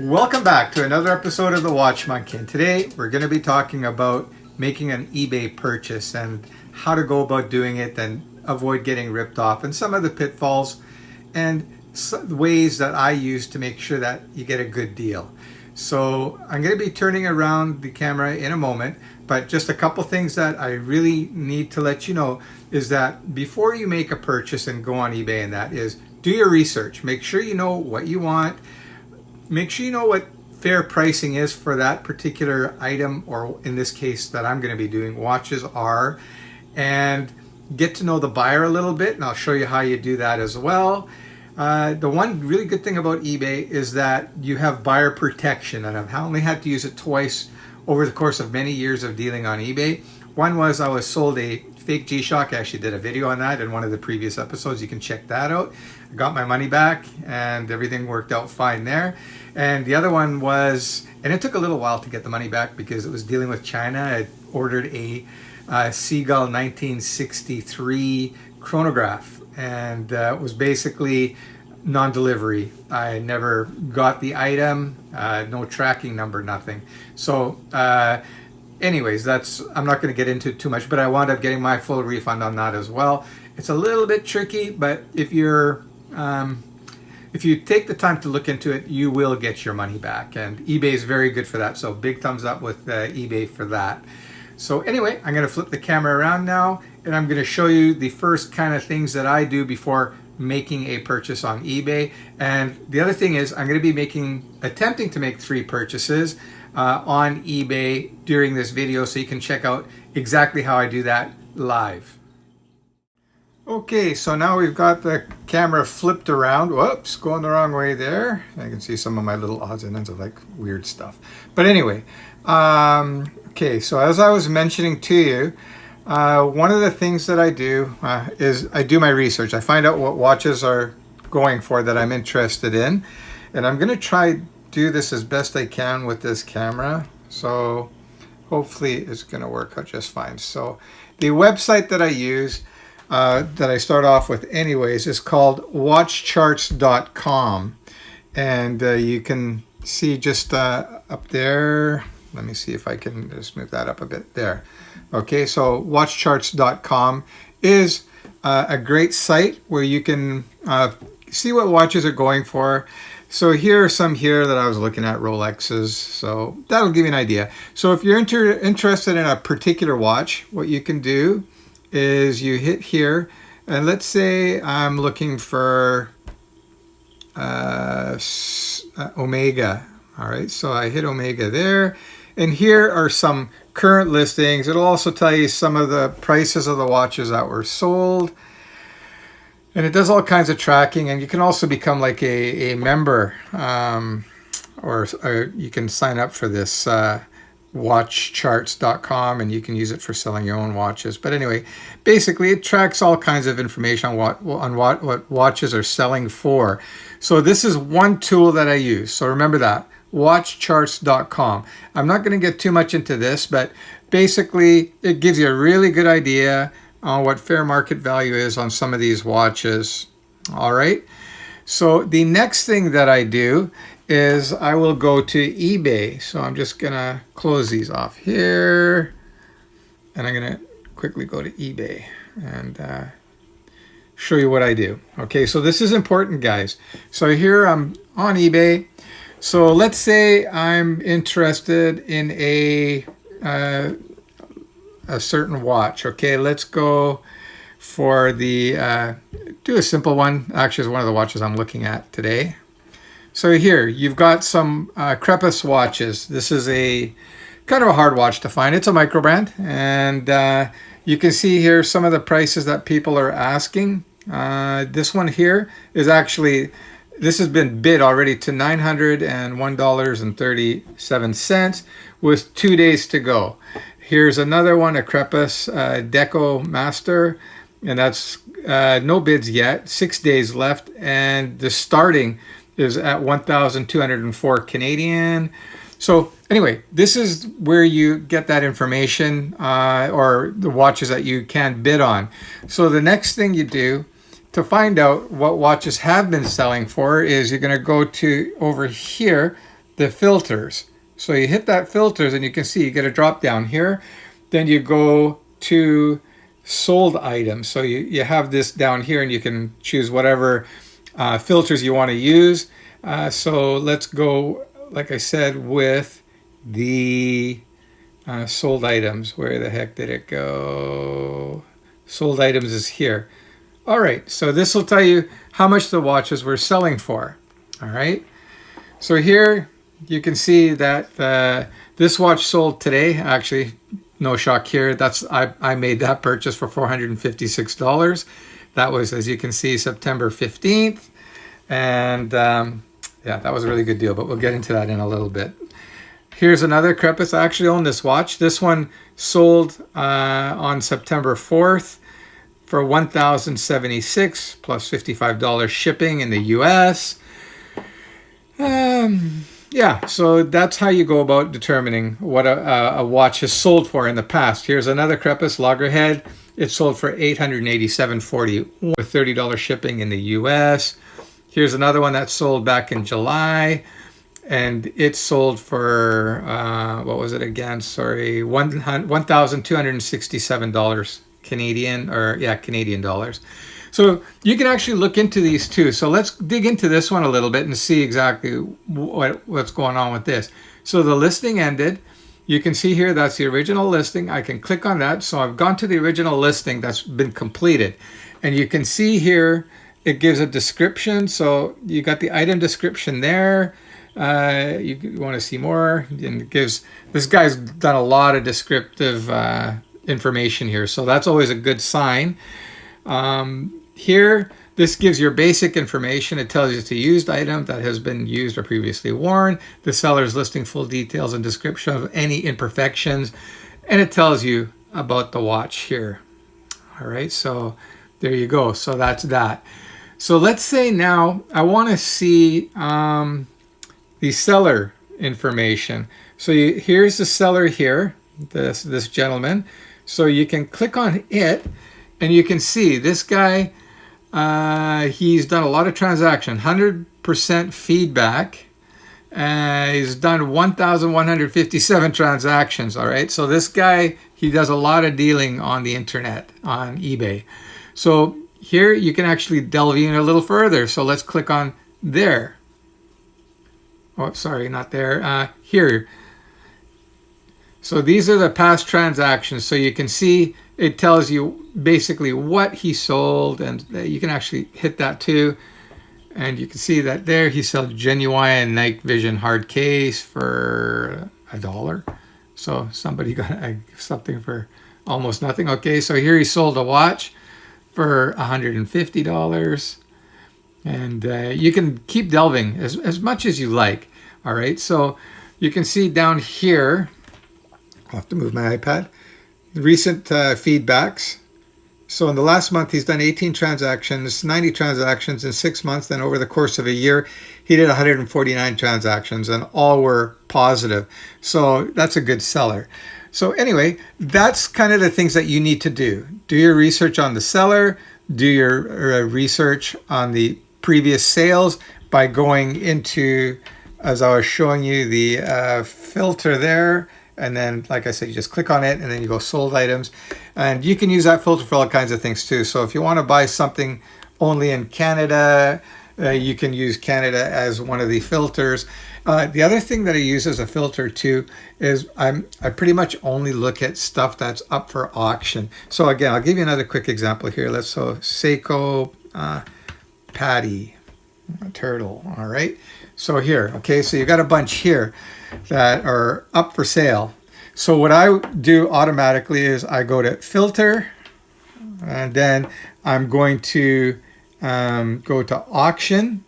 Welcome back to another episode of the Watch Monkey. And today we're going to be talking about making an eBay purchase and how to go about doing it and avoid getting ripped off and some of the pitfalls and ways that I use to make sure that you get a good deal. So I'm going to be turning around the camera in a moment, but just a couple things that I really need to let you know is that before you make a purchase and go on eBay, and that is do your research. Make sure you know what you want. Make sure you know what fair pricing is for that particular item, or in this case that I'm going to be doing, watches are, and get to know the buyer a little bit, and I'll show you how you do that as well. The one really good thing about eBay is that you have buyer protection, and I've only had to use it twice over the course of many years of dealing on eBay. One was I was sold a fake G-Shock. I actually did a video on that in one of the previous episodes. You can check that out. I got my money back and everything worked out fine there. And the other one was, and it took a little while to get the money back because it was dealing with China. I ordered a Seagull 1963 chronograph, and it was basically non-delivery. I never got the item, no tracking number, nothing. So anyways, I'm not going to get into it too much, but I wound up getting my full refund on that as well. It's a little bit tricky, but if you take the time to look into it, you will get your money back, and eBay is very good for that. So big thumbs up with eBay for that. So anyway, I'm going to flip the camera around now, and I'm going to show you the first kind of things that I do before making a purchase on eBay. And the other thing is I'm going to be attempting to make 3 purchases on eBay during this video, so you can check out exactly how I do that live. Okay, so now we've got the camera flipped around. Whoops, going the wrong way there. I can see some of my little odds and ends of like weird stuff. But anyway, okay, so as I was mentioning to you, one of the things that I do is I do my research. I find out what watches are going for that I'm interested in, and I'm going to try do this as best I can with this camera. So hopefully it's going to work out just fine. So the website that I use, that I start off with anyways, is called watchcharts.com, and you can see just up there. Let me see if I can just move that up a bit there. Okay, so watchcharts.com is a great site where you can see what watches are going for. So here are some here that I was looking at, Rolexes, so that'll give you an idea. So if you're interested in a particular watch, what you can do is you hit here, and let's say I'm looking for Omega. All right, so I hit Omega there, and here are some current listings. It'll also tell you some of the prices of the watches that were sold, and it does all kinds of tracking. And you can also become like a member, or you can sign up for this watchcharts.com, and you can use it for selling your own watches. But anyway, basically it tracks all kinds of information on what watches are selling for. So this is one tool that I use. So remember that, watchcharts.com. I'm not going to get too much into this, but basically it gives you a really good idea on what fair market value is on some of these watches. All right. So the next thing that I do is I will go to eBay. So I'm just going to close these off here, and I'm going to quickly go to eBay and show you what I do. Okay, so this is important, guys. So here I'm on eBay. So let's say I'm interested in a certain watch. Okay, let's go for the do a simple one. Actually, it's one of the watches I'm looking at today. So here you've got some Crepus watches. This is a kind of a hard watch to find. It's a micro brand, and you can see here some of the prices that people are asking. This one here is actually, this has been bid already to $901.37 with 2 days to go. Here's another one, a Crepus Deco Master, and that's no bids yet, 6 days left, and the starting is at 1,204 Canadian. So anyway, this is where you get that information, or the watches that you can bid on. So the next thing you do to find out what watches have been selling for is you're going to go to over here, the filters. So you hit that filters and you can see you get a drop down here. Then you go to sold items. So you have this down here and you can choose whatever filters you want to use. So let's go, like I said, with the sold items. Where the heck did it go? Sold items is here. All right, so this will tell you how much the watches were selling for. All right, so here you can see that this watch sold today. Actually, no shock here. I made that purchase for $456. That was, as you can see, September 15th. And yeah, that was a really good deal, but we'll get into that in a little bit. Here's another crepice. I actually own this watch. This one sold on September 4th for $1,076 plus $55 shipping in the US. Yeah, so that's how you go about determining what a watch has sold for in the past. Here's another crepice, loggerhead. It sold for $887.40 with $30 shipping in the US. Here's another one that sold back in July, and it sold for, what was it again? Sorry, $1,267 Canadian, or yeah, Canadian dollars. So you can actually look into these too. So let's dig into this one a little bit and see exactly what's going on with this. So the listing ended. You can see here that's the original listing. I can click on that. So I've gone to the original listing that's been completed. And you can see here it gives a description. So you got the item description there. You want to see more, and it gives, this guy's done a lot of descriptive information here, so that's always a good sign. Here, this gives your basic information. It tells you it's a used item that has been used or previously worn. The seller's listing full details and description of any imperfections, and it tells you about the watch here. All right, so there you go. So that's that. So let's say now I want to see the seller information. So here's the seller here, this gentleman. So you can click on it, and you can see this guy, he's done a lot of transaction, 100% feedback. He's done 1,157 transactions, all right? So this guy, he does a lot of dealing on the internet, on eBay. So here you can actually delve in a little further. So let's click on there. Oh, sorry, not there. Here. So these are the past transactions. So you can see it tells you basically what he sold, and you can actually hit that too. And you can see that there he sold genuine night vision hard case for $1. So somebody got something for almost nothing. Okay, so here he sold a watch for $150. And you can keep delving as much as you like. All right, so you can see down here, I'll have to move my iPad, recent feedbacks. So in the last month, he's done 18 transactions, 90 transactions in 6 months. Then over the course of a year, he did 149 transactions, and all were positive. So that's a good seller. So anyway, that's kind of the things that you need to do. Do your research on the seller, do your research on the previous sales by going into, as I was showing you, the filter there. And then, like I said, you just click on it and then you go sold items. And you can use that filter for all kinds of things too. So if you want to buy something only in Canada, you can use Canada as one of the filters. The other thing that I use as a filter too is I pretty much only look at stuff that's up for auction. So again, I'll give you another quick example here. So Seiko Patty turtle. All right. So here, okay, so you got a bunch here that are up for sale. So what I do automatically is I go to filter, and then I'm going to go to auction,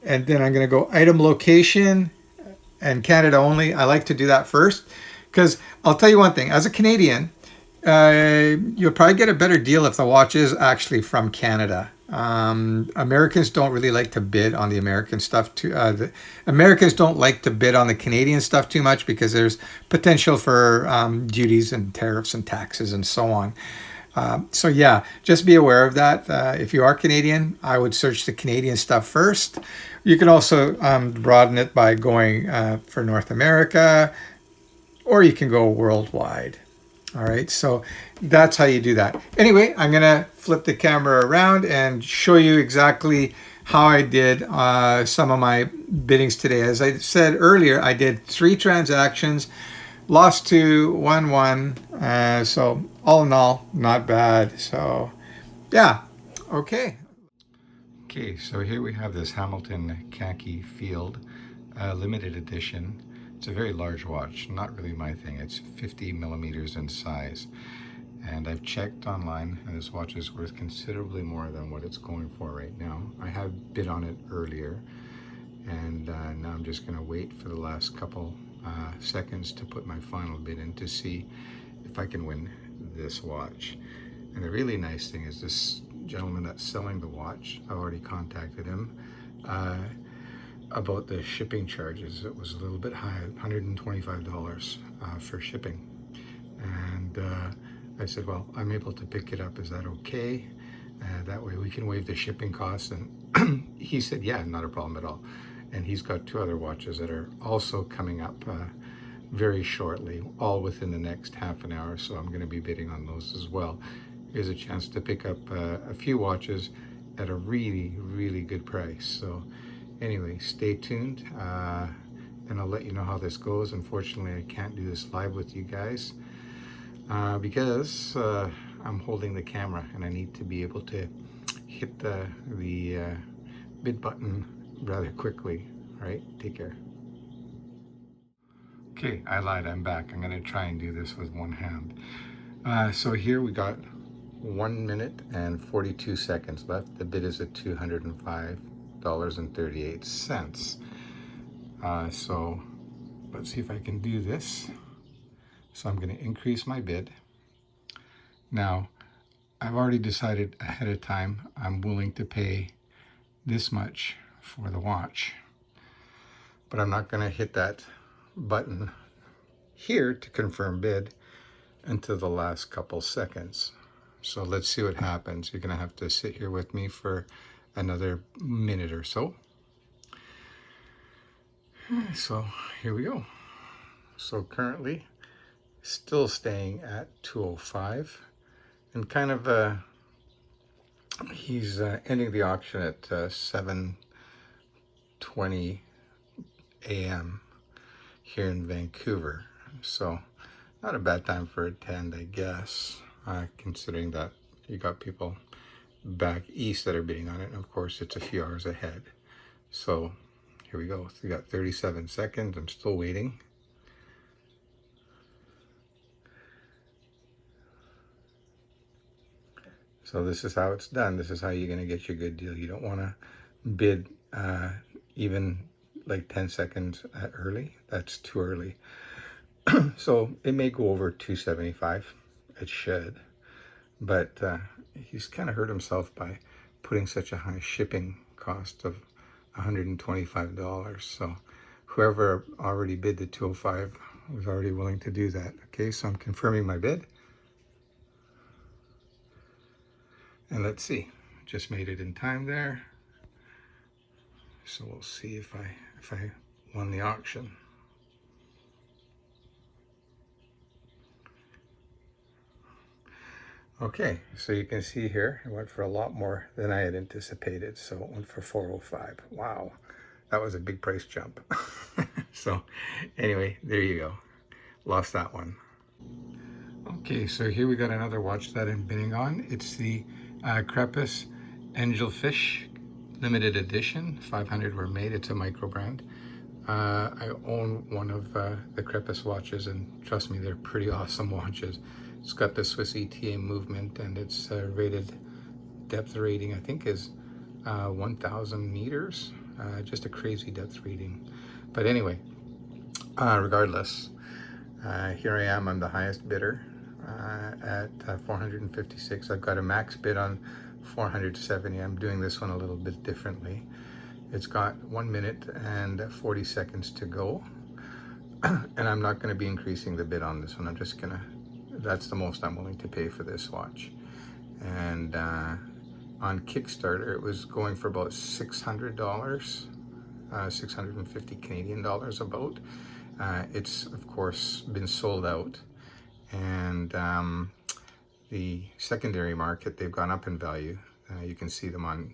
and then I'm going to go item location and Canada only. I like to do that first because I'll tell you one thing. As a Canadian, you'll probably get a better deal if the watch is actually from Canada. Americans don't really like to bid on the American stuff too. The Americans don't like to bid on the Canadian stuff too much because there's potential for duties and tariffs and taxes and so on. So yeah, just be aware of that. If you are Canadian, I would search the Canadian stuff first. You can also broaden it by going for North America, or you can go worldwide. All right, so that's how you do that. Anyway, I'm gonna flip the camera around and show you exactly how I did some of my biddings today. As I said earlier, I did 3 transactions, lost 2, won 1. So all in all, not bad. So yeah, okay. Okay, so here we have this Hamilton khaki field limited edition. It's a very large watch, not really my thing. It's 50 millimeters in size. And I've checked online, and this watch is worth considerably more than what it's going for right now. I have bid on it earlier, and now I'm just gonna wait for the last couple seconds to put my final bid in to see if I can win this watch. And the really nice thing is this gentleman that's selling the watch, I already contacted him about the shipping charges. It was a little bit high, $125 for shipping. And I said, well, I'm able to pick it up. Is that okay? That way we can waive the shipping costs. And he said, yeah, not a problem at all. And he's got 2 other watches that are also coming up very shortly, all within the next half an hour. So I'm going to be bidding on those as well. Here's a chance to pick up a few watches at a really, really good price. So anyway, stay tuned and I'll let you know how this goes. Unfortunately, I can't do this live with you guys because I'm holding the camera and I need to be able to hit the bid button rather quickly. All right, take care. Okay, I lied, I'm back. I'm gonna try and do this with one hand. So here we got 1 minute and 42 seconds left. The bid is at $205.38. So let's see if I can do this. So I'm going to increase my bid. Now, I've already decided ahead of time I'm willing to pay this much for the watch, but I'm not going to hit that button here to confirm bid until the last couple seconds. So let's see what happens. You're going to have to sit here with me for another minute or so. So here we go. So currently still staying at 205 and kind of he's ending the auction at 7:20 a.m. here in Vancouver. So not a bad time for a 10, I guess, considering that you got people back east that are bidding on it. And of course, it's a few hours ahead. So here we go. So we got 37 seconds. I'm still waiting. So this is how it's done. This is how you're going to get your good deal. You don't want to bid even like 10 seconds early. That's too early. So it may go over 275. It should. But he's kind of hurt himself by putting such a high shipping cost of $125. So whoever already bid the 205 was already willing to do that. Okay, so I'm confirming my bid. And let's see, just made it in time there. So we'll see if I won the auction. Okay, so you can see here, it went for a lot more than I had anticipated. So it went for 405. Wow, that was a big price jump. So anyway, there you go. Lost that one. Okay, so here we got another watch that I'm bidding on. It's the Crepus Angelfish limited edition. 500 were made. It's a micro brand. I own one of the Crepus watches, and trust me, they're pretty awesome watches. It's got the Swiss ETA movement, and it's rated depth rating, I think, is 1,000 meters. Just a crazy depth reading. But anyway, regardless, here I am. I'm the highest bidder at 456. I've got a max bid on 470. I'm doing this one a little bit differently. It's got 1 minute and 40 seconds to go. And I'm not going to be increasing the bid on this one. I'm just going to, that's the most I'm willing to pay for this watch. and on Kickstarter it was going for about $600, 650 Canadian dollars about. It's of course been sold out, and the secondary market, they've gone up in value. You can see them on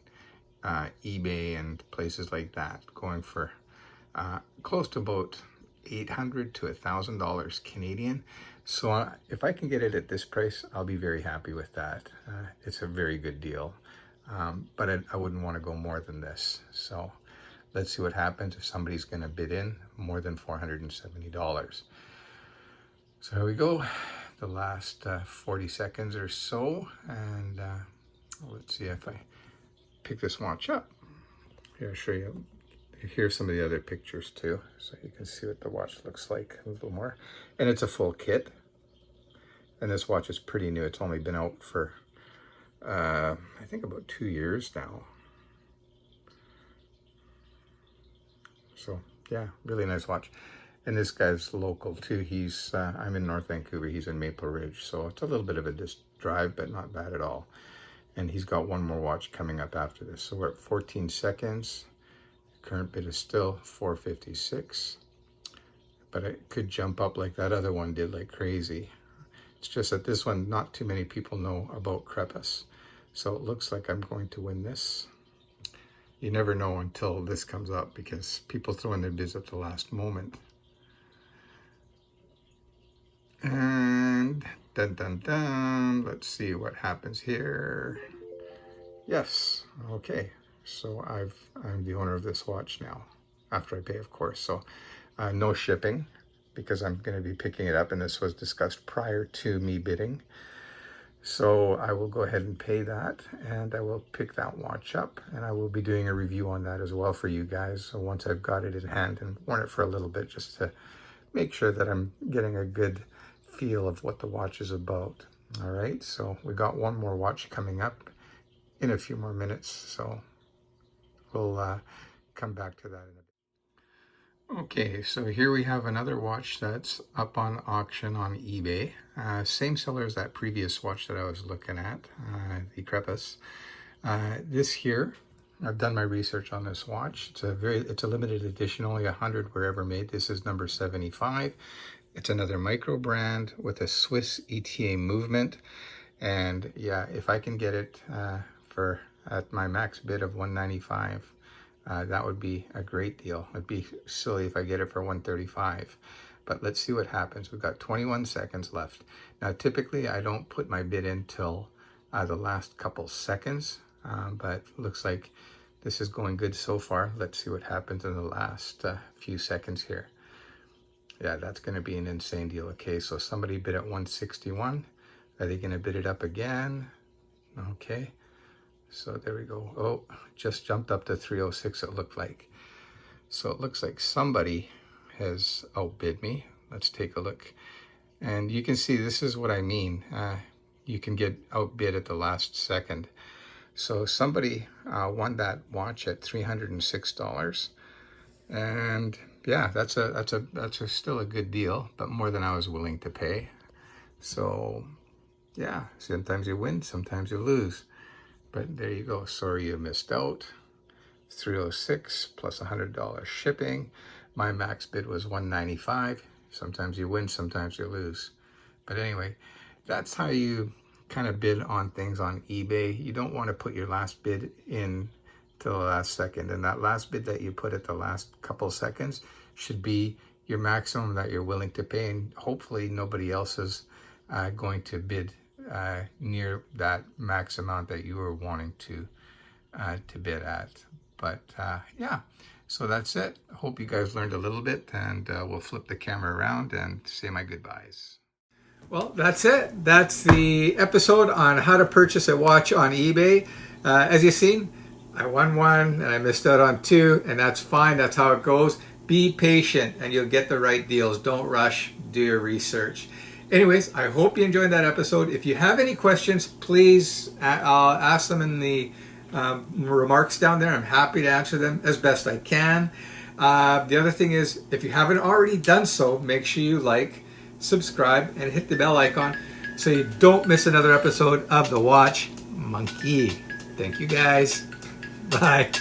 eBay and places like that, going for close to about $800 to $1,000 Canadian. So if I can get it at this price, I'll be very happy with that. It's a very good deal, but I wouldn't want to go more than this. So let's see what happens if somebody's going to bid in more than $470. So here we go, the last 40 seconds or so, and let's see if I pick this watch up. Here, I'll show you. Here's some of the other pictures too, so you can see what the watch looks like a little more. And it's a full kit, and this watch is pretty new. It's only been out for I think about 2 years now. So yeah, really nice watch. And this guy's local too. He's I'm in North Vancouver, he's in Maple Ridge, so it's a little bit of a drive, but not bad at all. And he's got one more watch coming up after this. So we're at 14 seconds. Current bid is still $456, but it could jump up like that other one did, like crazy. It's just that this one, not too many people know about Crepus. So it looks like I'm going to win this. You never know until this comes up, because people throw in their bids at the last moment. And dun dun dun, let's see what happens here. Yes, okay. So I'm the owner of this watch now, after I pay, of course. So no shipping, because I'm going to be picking it up, and this was discussed prior to me bidding. So I will go ahead and pay that, and I will pick that watch up, and I will be doing a review on that as well for you guys. So once I've got it in hand and worn it for a little bit, just to make sure that I'm getting a good feel of what the watch is about. All right, so we got one more watch coming up in a few more minutes, so we'll come back to that in a bit. Okay, so here we have another watch that's up on auction on eBay. Same seller as that previous watch that I was looking at, the Crepus. This here, I've done my research on this watch. It's a limited edition, only 100 were ever made. This is number 75. It's another micro brand with a Swiss ETA movement. And yeah, if I can get it at my max bid of $195, that would be a great deal. It'd be silly if I get it for $135. But let's see what happens. We've got 21 seconds left. Now, typically, I don't put my bid in till the last couple seconds, but looks like this is going good so far. Let's see what happens in the last few seconds here. Yeah, that's going to be an insane deal. Okay, so somebody bid at 161. Are they going to bid it up again? Okay. So there we go. Oh, just jumped up to 306, it looked like. So it looks like somebody has outbid me. Let's take a look. And you can see, this is what I mean. You can get outbid at the last second. So somebody won that watch at $306. And yeah, that's still a good deal, but more than I was willing to pay. So yeah, sometimes you win, sometimes you lose. But there you go. Sorry you missed out. 306 plus $100 shipping. My max bid was $195. Sometimes you win, sometimes you lose. But anyway, that's how you kind of bid on things on eBay. You don't want to put your last bid in till the last second. And that last bid that you put at the last couple seconds should be your maximum that you're willing to pay. And hopefully nobody else is going to bid near that max amount that you were wanting to bid at. But yeah, so that's it. Hope you guys learned a little bit, and we'll flip the camera around and say my goodbyes. Well, that's it. That's the episode on how to purchase a watch on eBay. As you've seen, I won one and I missed out on two, and that's fine. That's how it goes. Be patient and you'll get the right deals. Don't rush. Do your research. Anyways, I hope you enjoyed that episode. If you have any questions, please ask them in the remarks down there. I'm happy to answer them as best I can. The other thing is, if you haven't already done so, make sure you like, subscribe, and hit the bell icon so you don't miss another episode of The Watch. Monkey. Thank you guys. Bye.